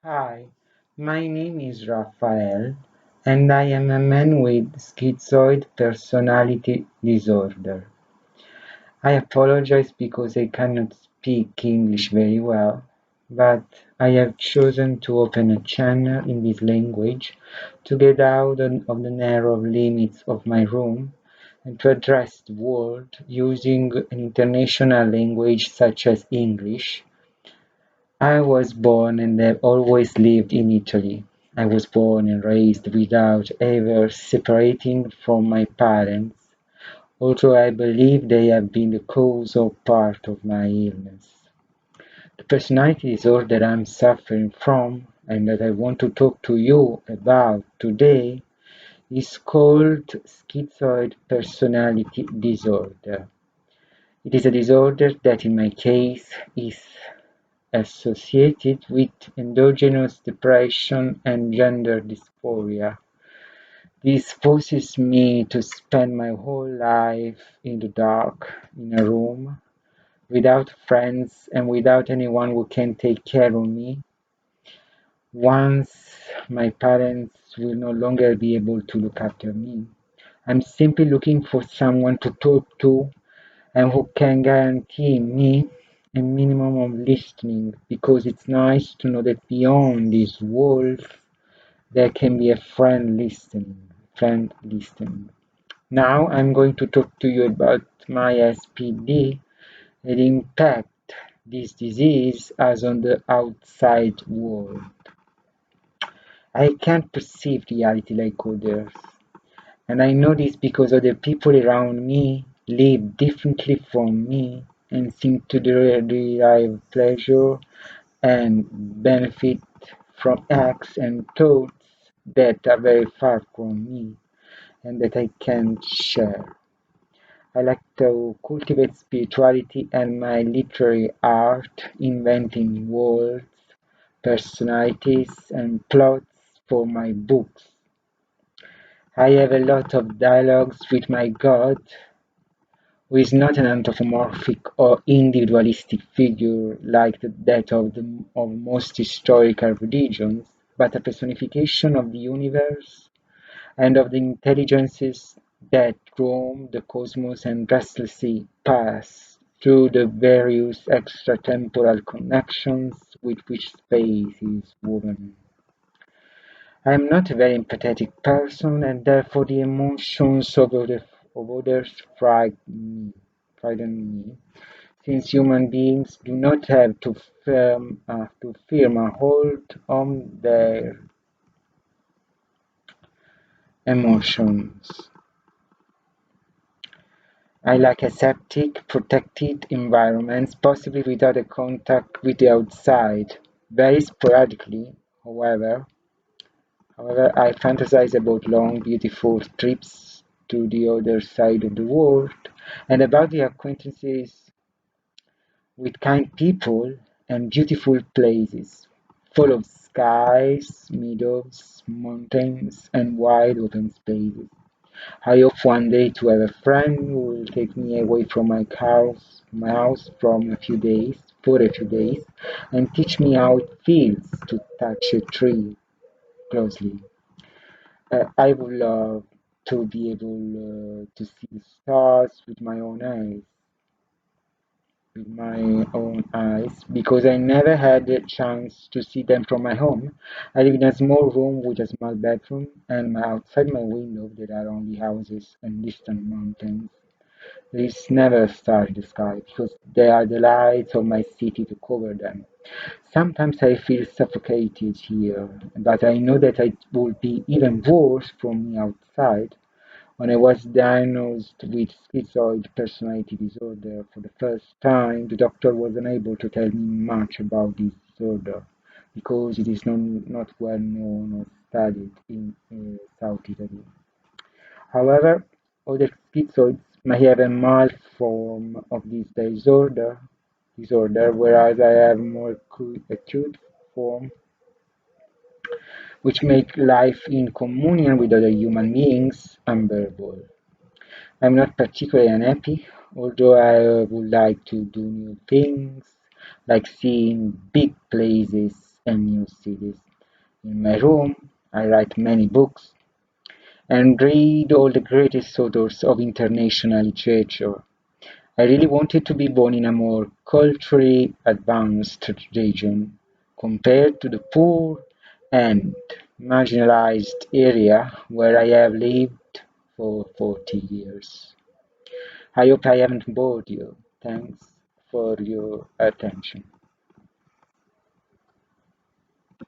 Hi, my name is Raphael, and I am a man with schizoid personality disorder. I apologize because I cannot speak English very well, but I have chosen to open a channel in this language to get out of the narrow limits of my room and to address the world using an international language such as English. I was born and have always lived in Italy. I was born and raised without ever separating from my parents, although I believe they have been the cause or part of my illness. The personality disorder I'm suffering from and that I want to talk to you about today is called schizoid personality disorder. It is a disorder that in my case is associated with endogenous depression and gender dysphoria. This forces me to spend my whole life in the dark, in a room, without friends and without anyone who can take care of me. Once my parents will no longer be able to look after me, I'm simply looking for someone to talk to and who can guarantee me a minimum of listening, because it's nice to know that beyond these walls there can be a friend listening. Now I'm going to talk to you about my SPD and the impact this disease has on the outside world. I can't perceive reality like others, and I know this because other people around me live differently from me and seem to derive pleasure and benefit from acts and thoughts that are very far from me and that I can't share. I like to cultivate spirituality and my literary art, inventing worlds, personalities, and plots for my books. I have a lot of dialogues with my God, who is not an anthropomorphic or individualistic figure like that of most historical religions, but a personification of the universe and of the intelligences that roam the cosmos and restlessly pass through the various extratemporal connections with which space is woven. I am not a very empathetic person, and therefore the emotions of others frighten me, since human beings do not have to firm a hold on their emotions. I like aseptic, protected environments, possibly without a contact with the outside. Very sporadically, however, I fantasize about long, beautiful trips to the other side of the world and about the acquaintances with kind people and beautiful places, full of skies, meadows, mountains, and wide open spaces. I hope one day to have a friend who will take me away from my house for a few days, and teach me how it feels to touch a tree closely. I would love to be able to see the stars with my own eyes, because I never had the chance to see them from my home. I live in a small room with a small bedroom, and outside my window there are only houses and distant mountains. There is never a star in the sky because there are the lights of my city to cover them. Sometimes I feel suffocated here, but I know that it would be even worse from me outside. When I was diagnosed with schizoid personality disorder for the first time, the doctor was unable to tell me much about this disorder because it is not well known or studied in South Italy. However, other schizoids may have a mild form of this disorder, whereas I have a more acute form, which make life in communion with other human beings unbearable. I'm not particularly unhappy, although I would like to do new things, like seeing big places and new cities. In my room, I write many books and read all the greatest authors of international literature. I really wanted to be born in a more culturally advanced region compared to the poor and marginalized area where I have lived for 40 years. I hope I haven't bored you. Thanks for your attention.